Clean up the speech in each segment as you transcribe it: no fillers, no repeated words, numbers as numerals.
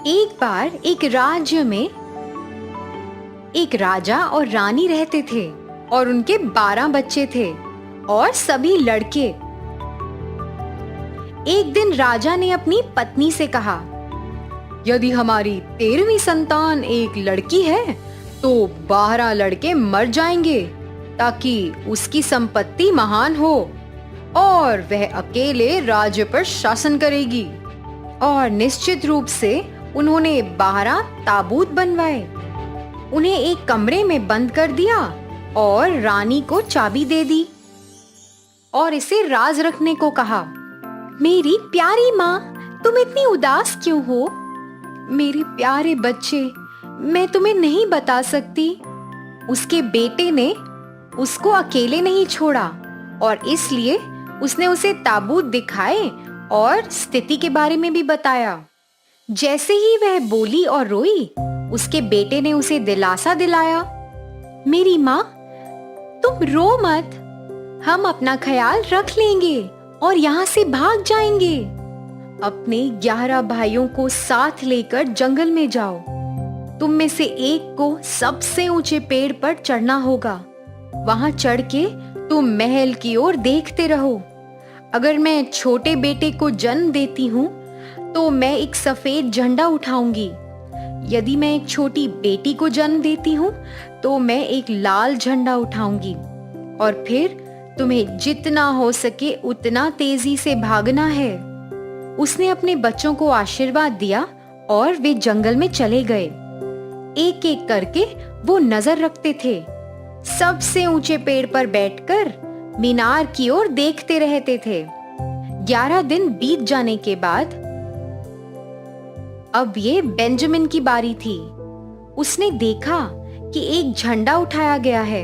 एक बार एक राज्य में एक राजा और रानी रहते थे और उनके 12 बच्चे थे और सभी लड़के। एक दिन राजा ने अपनी पत्नी से कहा, यदि हमारी 13वीं संतान एक लड़की है तो 12 लड़के मर जाएंगे ताकि उसकी संपत्ति महान हो और वह अकेले राज्य पर शासन करेगी। और निश्चित रूप से उन्होंने 12 ताबूत बनवाए, उन्हें एक कमरे में बंद कर दिया और रानी को चाबी दे दी और इसे राज रखने को कहा। मेरी प्यारी माँ, तुम इतनी उदास क्यों हो? मेरे प्यारे बच्चे, मैं तुम्हें नहीं बता सकती। उसके बेटे ने उसको अकेले नहीं छोड़ा और इसलिए उसने उसे ताबूत दिखाए और स्थिति के बारे में भी बताया। जैसे ही वह बोली और रोई, उसके बेटे ने उसे दिलासा दिलाया, मेरी माँ, तुम रो मत, हम अपना ख्याल रख लेंगे और यहाँ से भाग जाएंगे। अपने 11 भाइयों को साथ लेकर जंगल में जाओ। तुम में से एक को सबसे ऊंचे पेड़ पर चढ़ना होगा। वहां चढ़ के तुम महल की ओर देखते रहो। अगर मैं छोटे बेटे को जन्म देती हूँ तो मैं एक सफेद झंडा उठाऊंगी। यदि मैं एक छोटी बेटी को जन्म देती हूँ तो मैं एक लाल झंडा उठाऊंगी। और फिर तुम्हें जितना हो सके उतना तेजी से भागना है। उसने अपने बच्चों को आशीर्वाद दिया और वे जंगल में चले गए। एक एक करके वो नजर रखते थे। सबसे ऊंचे पेड़ पर बैठकर मीनार की ओर देखते रहते थे। 11 दिन बीत जाने के बाद अब ये बेंजामिन की बारी थी। उसने देखा कि एक झंडा उठाया गया है।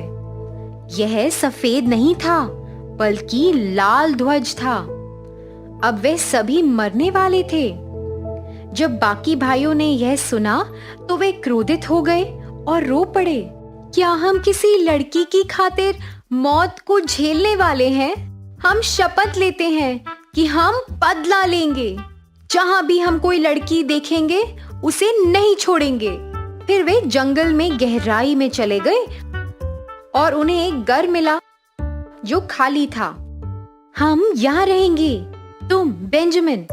यह सफेद नहीं था बल्कि लाल ध्वज था। अब वे सभी मरने वाले थे। जब बाकी भाइयों ने यह सुना तो वे क्रोधित हो गए और रो पड़े। क्या हम किसी लड़की की खातिर मौत को झेलने वाले हैं? हम शपथ लेते हैं कि हम बदला लेंगे। जहां भी हम कोई लड़की देखेंगे उसे नहीं छोड़ेंगे। फिर वे जंगल में गहराई में चले गए और उन्हें एक घर मिला जो खाली था। हम यहाँ रहेंगे। तुम बेंजामिन,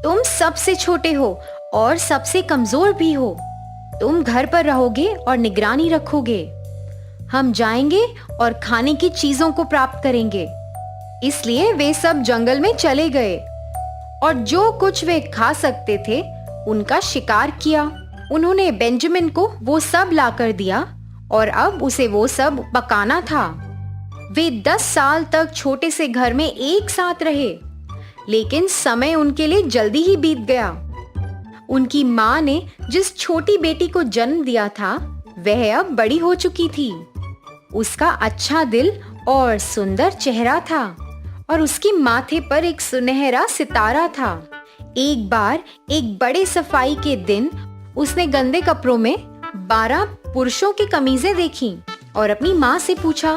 तुम सबसे छोटे हो और सबसे कमजोर भी हो। तुम घर पर रहोगे और निगरानी रखोगे। हम जाएंगे और खाने की चीजों को प्राप्त करेंगे। इसलिए वे सब जंगल में चले गए और जो कुछ वे खा सकते थे उनका शिकार किया। उन्होंने बेंजामिन को वो सब लाकर दिया और अब उसे वो सब पकाना था। वे 10 साल तक छोटे से घर में एक साथ रहे, लेकिन समय उनके लिए जल्दी ही बीत गया। उनकी माँ ने जिस छोटी बेटी को जन्म दिया था वह अब बड़ी हो चुकी थी। उसका अच्छा दिल और सुंदर चेहरा था और उसके माथे पर एक सुनहरा सितारा था। एक बार एक बड़े सफाई के दिन उसने गंदे कपड़ों में 12 पुरुषों की कमीजें देखी और अपनी माँ से पूछा,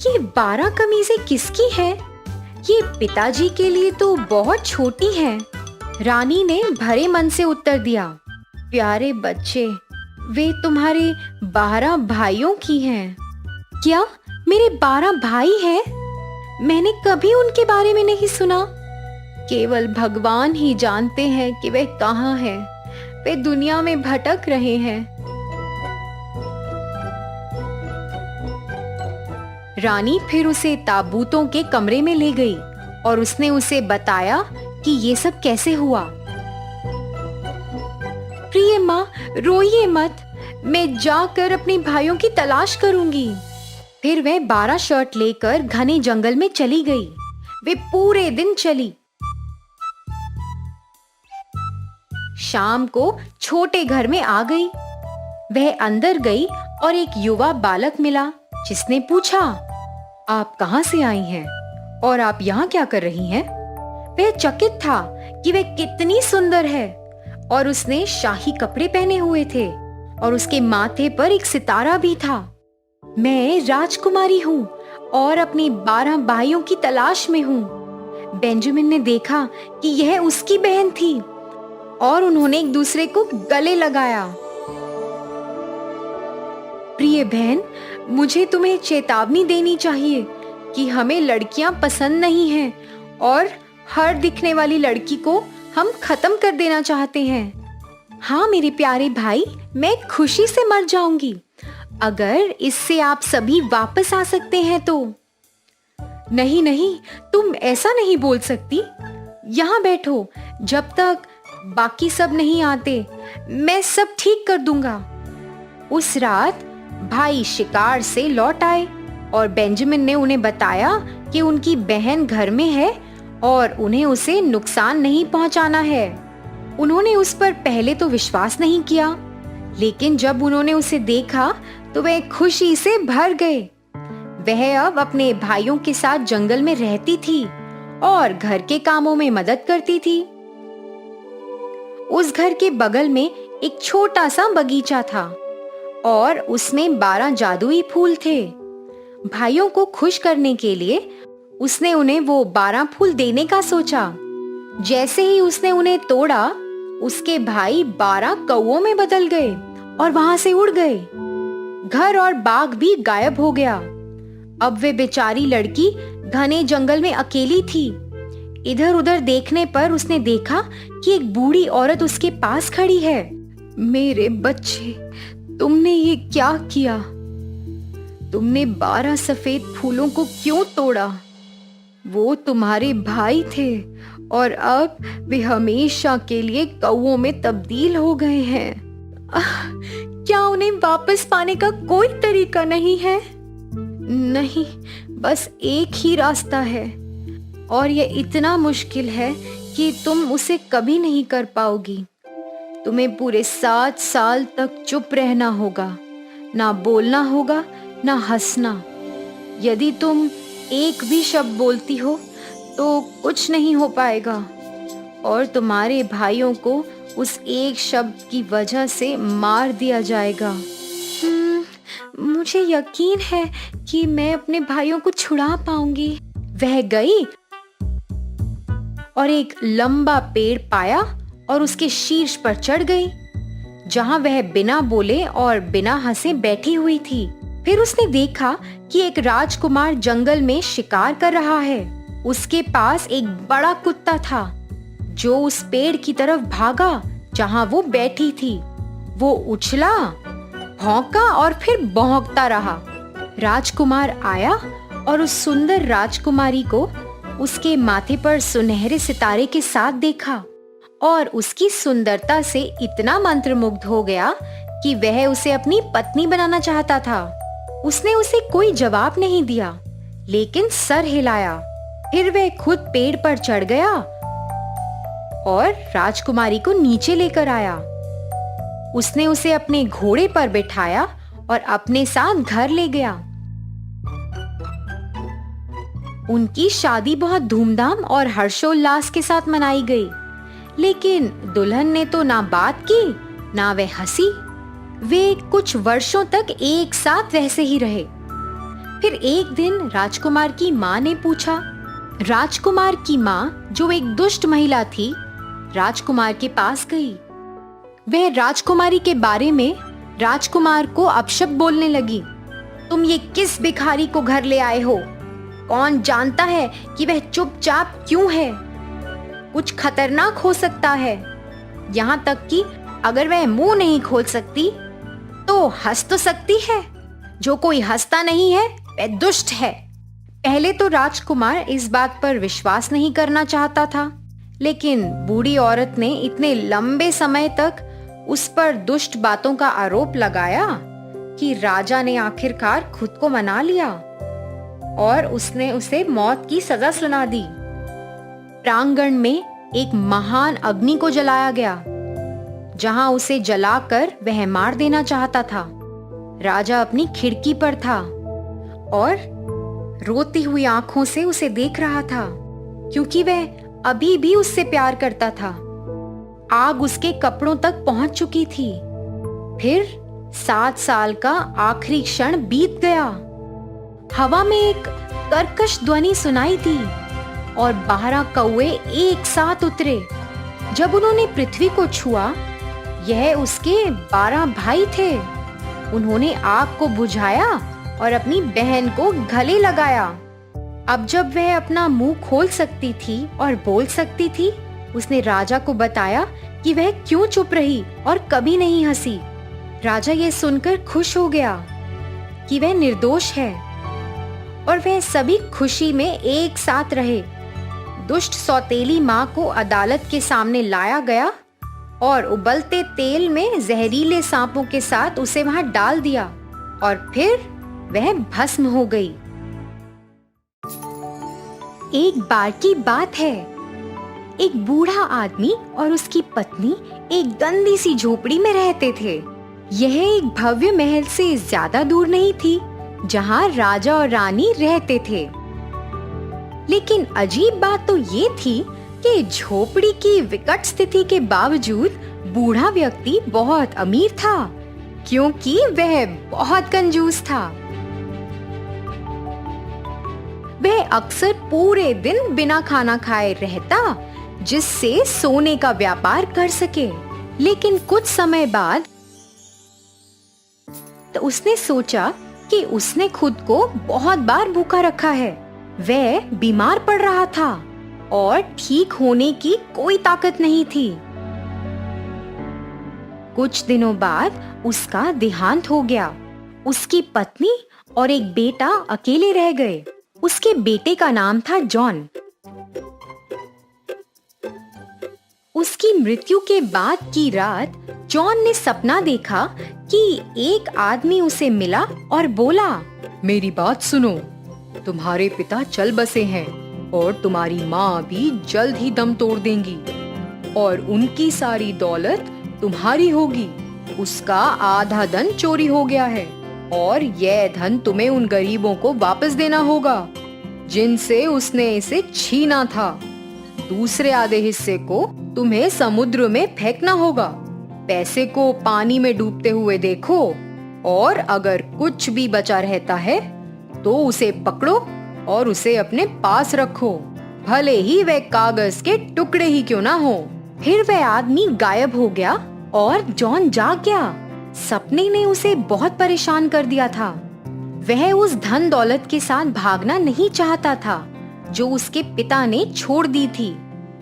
ये 12 कमीजें किसकी हैं? ये पिताजी के लिए तो बहुत छोटी हैं। रानी ने भरे मन से उत्तर दिया, प्यारे बच्चे, वे तुम्हारे 12 भाइयों की हैं। क्या मेरे 12 भाई हैं? मैंने कभी उनके बारे में नहीं सुना। केवल भगवान ही जानते हैं कि वे कहाँ हैं। वे दुनिया में भटक रहे हैं। रानी फिर उसे ताबूतों के कमरे में ले गई और उसने उसे बताया कि ये सब कैसे हुआ। प्रिय माँ, रोइए मत, मैं जाकर अपने भाइयों की तलाश करूंगी। फिर वह 12 शर्ट लेकर घने जंगल में चली गई। वे पूरे दिन चली। शाम को छोटे घर में आ गई। वह अंदर गई और एक युवा बालक मिला जिसने पूछा, आप कहाँ से आई हैं और आप यहाँ क्या कर रही हैं? वह चकित था कि वह कितनी सुंदर है और उसने शाही कपड़े पहने हुए थे और उसके माथे पर एक सितारा भी था। मैं राजकुमारी हूँ और अपने 12 भाइयों की तलाश में हूँ। बेंजामिन ने देखा कि यह उसकी बहन थी और उन्होंने एक दूसरे को गले लगाया। प्रिय बहन, मुझे तुम्हें चेतावनी देनी चाहिए कि हमें लड़कियां पसंद नहीं हैं और हर दिखने वाली लड़की को हम खत्म कर देना चाहते हैं। हाँ मेरे प्यारे भाई, मैं खुशी से मर जाऊंगी अगर इससे आप सभी वापस आ सकते हैं तो। नहीं नहीं, तुम ऐसा नहीं बोल सकती। यहाँ बैठो जब तक बाकी सब नहीं आते, मैं सब ठीक कर दूंगा। उस रात भाई शिकार से लौट आए और बेंजामिन ने उन्हें बताया कि उनकी बहन घर में है और उन्हें उसे नुकसान नहीं पहुंचाना है। उन्होंने उस पर पहले तो विश्वास नहीं किया, लेकिन जब उन्होंने उसे देखा तो वे खुशी से भर गए। वह अब अपने भाइयों के साथ जंगल में रहती थी और घर के कामों में मदद करती थी। उस घर के बगल में एक छोटा सा बगीचा था और उसमें 12 जादुई फूल थे। भाइयों को खुश करने के लिए उसने उन्हें वो 12 फूल देने का सोचा। जैसे ही उसने उन्हें तोड़ा, उसके भाई 12 कौओं में बदल गए और वहां से उड़ गए। घर और बाग भी गायब हो गया। अब वे बेचारी लड़की घने जंगल में अकेली थी। इधर उधर देखने पर उसने देखा कि एक बूढ़ी औरत उसके पास खड़ी है। मेरे बच्चे, तुमने ये क्या किया? तुमने 12 सफेद फूलों को क्यों तोड़ा? वो तुम्हारे भाई थे और अब वे हमेशा के लिए कौओं में तब्दील हो गए हैं। क्या उन्हें वापस पाने का कोई तरीका नहीं है? नहीं, बस एक ही रास्ता है और ये इतना मुश्किल है कि तुम उसे कभी नहीं कर पाओगी। तुम्हें पूरे 7 साल तक चुप रहना होगा, ना बोलना होगा, ना हंसना। यदि तुम एक भी शब्द बोलती हो तो कुछ नहीं हो पाएगा और तुम्हारे भाइयों को उस एक शब्द की वजह से मार दिया जाएगा। मुझे यकीन है कि मैं अपने भाइयों को छुड़ा पाऊंगी। वह गई और एक लंबा पेड़ पाया और उसके शीर्ष पर चढ़ गई, जहां वह बिना बोले और बिना हंसे बैठी हुई थी। फिर उसने देखा कि एक राजकुमार जंगल में शिकार कर रहा है। उसके पास एक बड़ा कुत्ता था जो उस पेड़ की तरफ भागा जहां वो बैठी थी। वो उछला, भौंका और फिर भौंकता रहा। राजकुमार आया और उस सुंदर राजकुमारी को उसके माथे पर सुनहरे सितारे के साथ देखा और उसकी सुंदरता से इतना मंत्रमुग्ध हो गया कि वह उसे अपनी पत्नी बनाना चाहता था। उसने उसे कोई जवाब नहीं दिया, लेकिन सर हिलाया। फिर वह खुद पेड़ पर चढ़ गया और राजकुमारी को नीचे लेकर आया। उसने उसे अपने घोड़े पर बिठाया और अपने साथ घर ले गया। उनकी शादी बहुत धूमधाम और हर्षोल्लास के साथ मनाई गई, लेकिन दुल्हन ने तो ना बात की, ना वह हंसी। वे कुछ वर्षों तक एक साथ वैसे ही रहे। फिर एक दिन राजकुमार की माँ ने पूछा। राजकुमार की माँ, जो एक दुष्ट महिला थी, राजकुमार के पास गई। वह राजकुमारी के बारे में राजकुमार को अपशब्द बोलने लगी। तुम ये किस भिखारी को घर ले आए हो? कौन जानता है कि वह चुपचाप क्यों है? कुछ खतरनाक हो सकता है। यहाँ तक कि अगर वह मुंह नहीं खोल सकती तो हंस तो सकती है। जो कोई हंसता नहीं है वह दुष्ट है। पहले तो राजकुमार इस बात पर विश्वास नहीं करना चाहता था, लेकिन बूढ़ी औरत ने इतने लंबे समय तक उस पर दुष्ट बातों का आरोप लगाया कि राजा ने आखिरकार खुद को मना लिया और उसने उसे मौत की सजा सुना दी। प्रांगण में एक महान अग्नि को जलाया गया, जहां उसे जलाकर वह मार देना चाहता था। राजा अपनी खिड़की पर था और रोती हुई आंखों से उसे देख रहा था, क्योंकि वह अभी भी उससे प्यार करता था। आग उसके कपड़ों तक पहुंच चुकी थी। फिर 7 साल का आखिरी क्षण बीत गया। हवा में एक कर्कश ध्वनि सुनाई दी और 12 कौवे एक साथ उतरे जब उन्होंने पृथ्वी को छुआ, यह उसके 12 भाई थे। उन्होंने आग को बुझाया और अपनी बहन को गले लगाया। अब जब वह अपना मुंह खोल सकती थी और बोल सकती थी, उसने राजा को बताया कि वह क्यों चुप रही और कभी नहीं हंसी। राजा ये सुनकर खुश हो गया कि वह निर्दोष है और वह सभी खुशी में एक साथ रहे। दुष्ट सौतेली माँ को अदालत के सामने लाया गया और उबलते तेल में जहरीले सांपों के साथ उसे वहां डाल दिया और फिर वह भस्म हो गई। एक बार की बात है, एक बूढ़ा आदमी और उसकी पत्नी एक गंदी सी झोपड़ी में रहते थे। यह एक भव्य महल से ज्यादा दूर नहीं थी जहां राजा और रानी रहते थे। लेकिन अजीब बात तो ये थी कि झोपड़ी की विकट स्थिति के बावजूद बूढ़ा व्यक्ति बहुत अमीर था, क्योंकि वह बहुत कंजूस था। वह अक्सर पूरे दिन बिना खाना खाए रहता, जिससे सोने का व्यापार कर सके। लेकिन कुछ समय बाद तो उसने सोचा कि उसने खुद को बहुत बार भूखा रखा है। वह बीमार पड़ रहा था और ठीक होने की कोई ताकत नहीं थी। कुछ दिनों बाद उसका देहांत हो गया। उसकी पत्नी और एक बेटा अकेले रह गए। उसके बेटे का नाम था जॉन। उसकी मृत्यु के बाद की रात जॉन ने सपना देखा कि एक आदमी उसे मिला और बोला, मेरी बात सुनो, तुम्हारे पिता चल बसे हैं और तुम्हारी माँ भी जल्द ही दम तोड़ देंगी और उनकी सारी दौलत तुम्हारी होगी। उसका आधा धन चोरी हो गया है और यह धन तुम्हें उन गरीबों को वापस देना होगा जिनसे उसने इसे छीना था। दूसरे आधे हिस्से को तुम्हें समुद्र में फेंकना होगा। पैसे को पानी में डूबते हुए देखो और अगर कुछ भी बचा रहता है तो उसे पकड़ो और उसे अपने पास रखो, भले ही वह कागज के टुकड़े ही क्यों ना हो। फिर वह आदमी गायब हो गया और जॉन जाग गया। सपने ने उसे बहुत परेशान कर दिया था। वह उस धन दौलत के साथ भागना नहीं चाहता था जो उसके पिता ने छोड़ दी थी।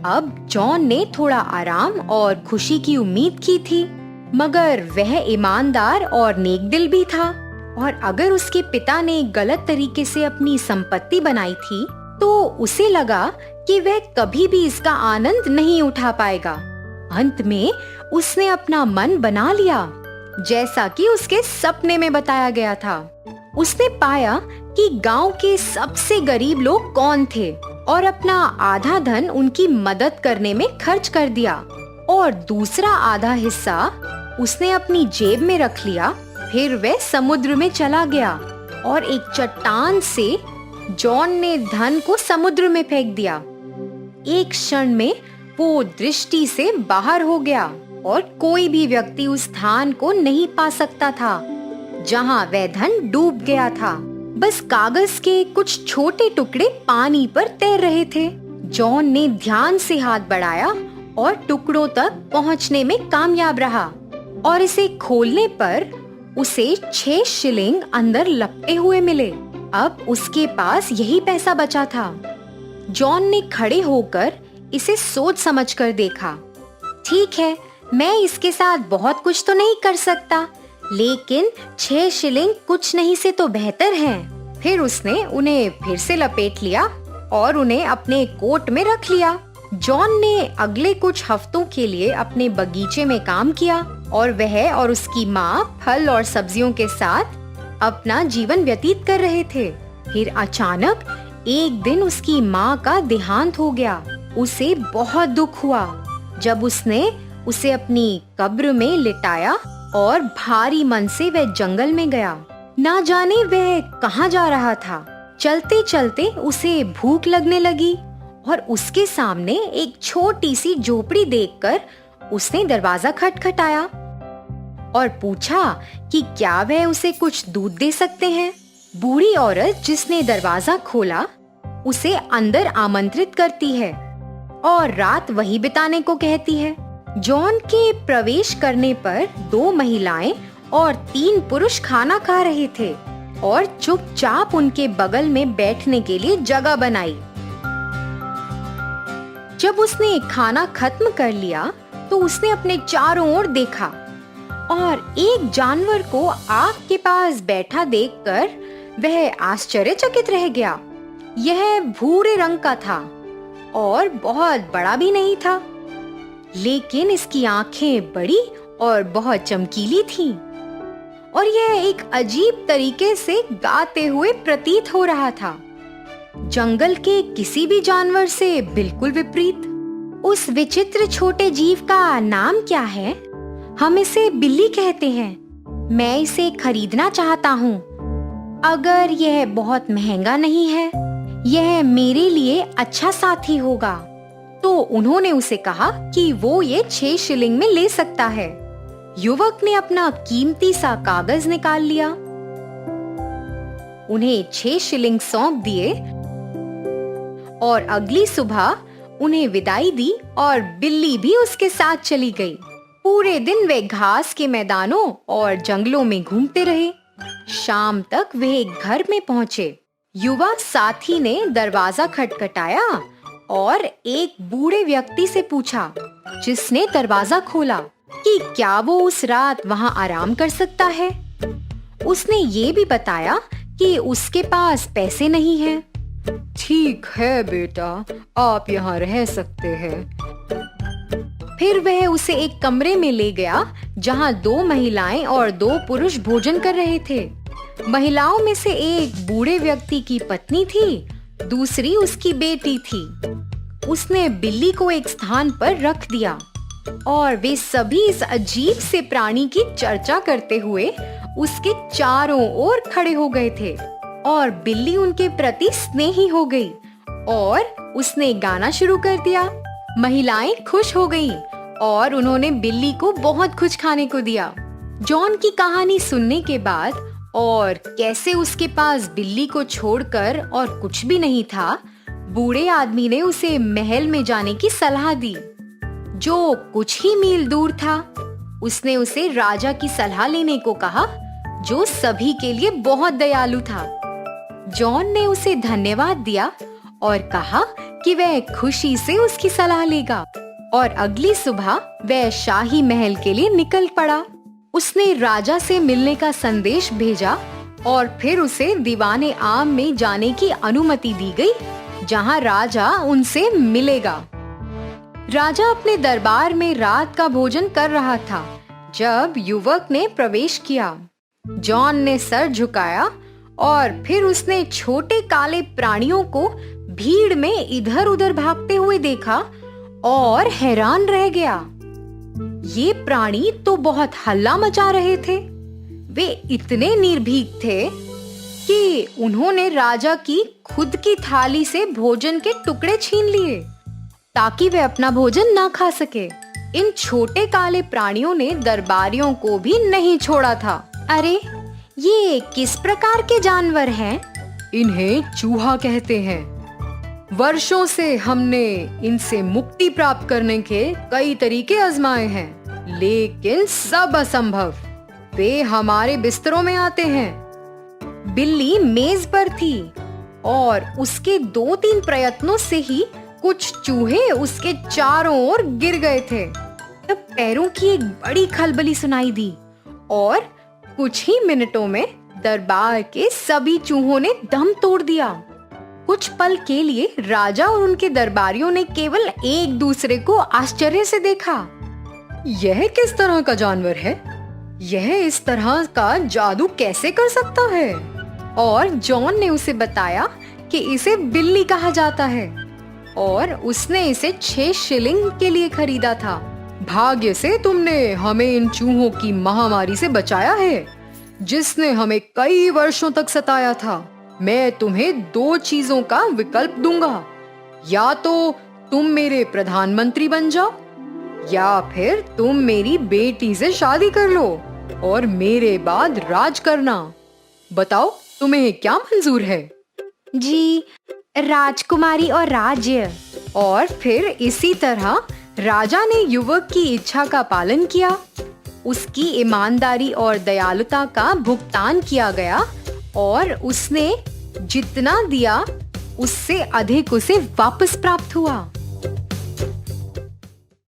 अब जॉन ने थोड़ा आराम और खुशी की उम्मीद की थी, मगर वह ईमानदार और नेकदिल भी था और अगर उसके पिता ने गलत तरीके से अपनी संपत्ति बनाई थी तो उसे लगा कि वह कभी भी इसका आनंद नहीं उठा पाएगा। अंत में उसने अपना मन बना लिया, जैसा कि उसके सपने में बताया गया था। उसने पाया कि गांव के सबसे गरीब लोग कौन थे और अपना आधा धन उनकी मदद करने में खर्च कर दिया और दूसरा आधा हिस्सा उसने अपनी जेब में रख लिया। फिर वह समुद्र में चला गया और एक चट्टान से जॉन ने धन को समुद्र में फेंक दिया। एक क्षण में वो दृष्टि से बाहर हो गया और कोई भी व्यक्ति उस स्थान को नहीं पा सकता था जहां वह धन डूब गया था। बस कागज के कुछ छोटे टुकड़े पानी पर तैर रहे थे। जॉन ने ध्यान से हाथ बढ़ाया और टुकड़ों तक पहुंचने में कामयाब रहा और इसे खोलने पर उसे 6 शिलिंग अंदर लपटे हुए मिले। अब उसके पास यही पैसा बचा था। जॉन ने खड़े होकर इसे सोच समझकर देखा। ठीक है, मैं इसके साथ बहुत कुछ तो नहीं कर सकता, लेकिन 6 शिलिंग कुछ नहीं से तो बेहतर हैं। फिर उसने उन्हें फिर से लपेट लिया और उन्हें अपने कोट में रख लिया। जॉन ने अगले कुछ हफ्तों के लिए अपने बगीचे में काम किया और वह और उसकी माँ फल और सब्जियों के साथ अपना जीवन व्यतीत कर रहे थे। फिर अचानक एक दिन उसकी माँ का देहांत हो गया। उसे बहुत दुख हुआ जब उसने उसे अपनी कब्र में लिटाया और भारी मन से वह जंगल में गया। ना जाने वह कहाँ जा रहा था। चलते चलते उसे भूख लगने लगी और उसके सामने एक छोटी सी झोपड़ी देखकर उसने दरवाजा खटखटाया और पूछा कि क्या वह उसे कुछ दूध दे सकते हैं। बूढ़ी औरत जिसने दरवाजा खोला उसे अंदर आमंत्रित करती है और रात वही बिताने को कहती है। जॉन के प्रवेश करने पर 2 महिलाएं और 3 पुरुष खाना खा रहे थे और चुपचाप उनके बगल में बैठने के लिए जगह बनाई। जब उसने खाना खत्म कर लिया तो उसने अपने चारों ओर देखा और एक जानवर को आग के पास बैठा देखकर वह आश्चर्यचकित रह गया। यह भूरे रंग का था और बहुत बड़ा भी नहीं था, लेकिन इसकी आंखें बड़ी और बहुत चमकीली थीं और यह एक अजीब तरीके से गाते हुए प्रतीत हो रहा था, जंगल के किसी भी जानवर से बिल्कुल विपरीत। उस विचित्र छोटे जीव का नाम क्या है? हम इसे बिल्ली कहते हैं। मैं इसे खरीदना चाहता हूँ। अगर यह बहुत महंगा नहीं है, यह मेरे लिए अच्छा साथी होगा। तो उन्होंने उसे कहा कि वो ये 6 शिलिंग में ले सकता है। युवक ने अपना कीमती सा कागज निकाल लिया, उन्हें 6 शिलिंग सौंप दिए और अगली सुबह उन्हें विदाई दी और बिल्ली भी उसके साथ चली गई। पूरे दिन वे घास के मैदानों और जंगलों में घूमते रहे। शाम तक वे एक घर में पहुंचे। युवा साथी ने दरवाजा खटखटाया और एक बूढ़े व्यक्ति से पूछा, जिसने दरवाजा खोला, कि क्या वो उस रात वहां आराम कर सकता है। उसने ये भी बताया कि उसके पास पैसे नहीं हैं। ठीक है बेटा, आप यहाँ रह सकते हैं। फिर वह उसे एक कमरे में ले गया जहाँ 2 महिलाएं और 2 पुरुष भोजन कर रहे थे। महिलाओं में से एक बूढ़े व्यक्ति की पत्नी थी, दूसरी उसकी बेटी थी। उसने बिल्ली को एक स्थान पर रख दिया और वे सभी इस अजीब से प्राणी की चर्चा करते हुए उसके चारों ओर खड़े हो गए थे और बिल्ली उनके प्रति स्नेही हो गई और उसने गाना शुरू कर दिया। महिलाएं खुश हो गईं और उन्होंने बिल्ली को बहुत कुछ खाने को दिया। जॉन की कहानी सुनने के बाद और कैसे उसके पास बिल्ली को छोड़कर और कुछ भी नहीं था, बूढ़े आदमी ने उसे महल में जाने की सलाह दी, जो कुछ ही मील दूर था। उसने उसे राजा की सलाह लेने को कहा, जो सभी के लिए बहुत दयालु था। जॉन ने उसे धन्यवाद दिया और कहा कि वह खुशी से उसकी सलाह लेगा और अगली सुबह वह शाही महल के लिए निकल पड़ा। उसने राजा से मिलने का संदेश भेजा और फिर उसे दीवाने आम में जाने की अनुमति दी गई, जहां राजा उनसे मिलेगा। राजा अपने दरबार में रात का भोजन कर रहा था जब युवक ने प्रवेश किया। जॉन ने सर झुकाया और फिर उसने छोटे काले प्राणियों को भीड़ में इधर उधर भागते हुए देखा और हैरान रह गया। ये प्राणी तो बहुत हल्ला मचा रहे थे। वे इतने निर्भीक थे कि उन्होंने राजा की खुद की थाली से भोजन के टुकड़े छीन लिए ताकि वे अपना भोजन ना खा सके। इन छोटे काले प्राणियों ने दरबारियों को भी नहीं छोड़ा था। अरे, ये किस प्रकार के जानवर हैं? इन्हें चूहा कहते हैं। वर्षों से हमने इनसे मुक्ति प्राप्त करने के कई तरीके आजमाए हैं, लेकिन सब असंभव। वे हमारे बिस्तरों में आते हैं। बिल्ली मेज पर थी और उसके 2-3 प्रयत्नों से ही कुछ चूहे उसके चारों ओर गिर गए थे। तब पैरों की एक बड़ी खलबली सुनाई दी और कुछ ही मिनटों में दरबार के सभी चूहों ने दम तोड़ दिया। कुछ पल के लिए राजा और उनके दरबारियों ने केवल एक दूसरे को आश्चर्य से देखा। यह किस तरह का जानवर है? यह इस तरह का जादू कैसे कर सकता है? और जॉन ने उसे बताया कि इसे बिल्ली कहा जाता है और उसने इसे 6 शिलिंग के लिए खरीदा था। भाग्य से तुमने हमें इन चूहों की महामारी से बचाया है, जिसने हमें कई वर्षों तक सताया था। मैं तुम्हें 2 चीजों का विकल्प दूंगा, या तो तुम मेरे प्रधानमंत्री बन जाओ या फिर तुम मेरी बेटी से शादी कर लो और मेरे बाद राज करना। बताओ, तुम्हें क्या मंजूर है? जी, राजकुमारी और राज्य। और फिर इसी तरह राजा ने युवक की इच्छा का पालन किया। उसकी ईमानदारी और दयालुता का भुगतान किया गया और उसने जितना दिया उससे अधिक उसे वापस प्राप्त हुआ।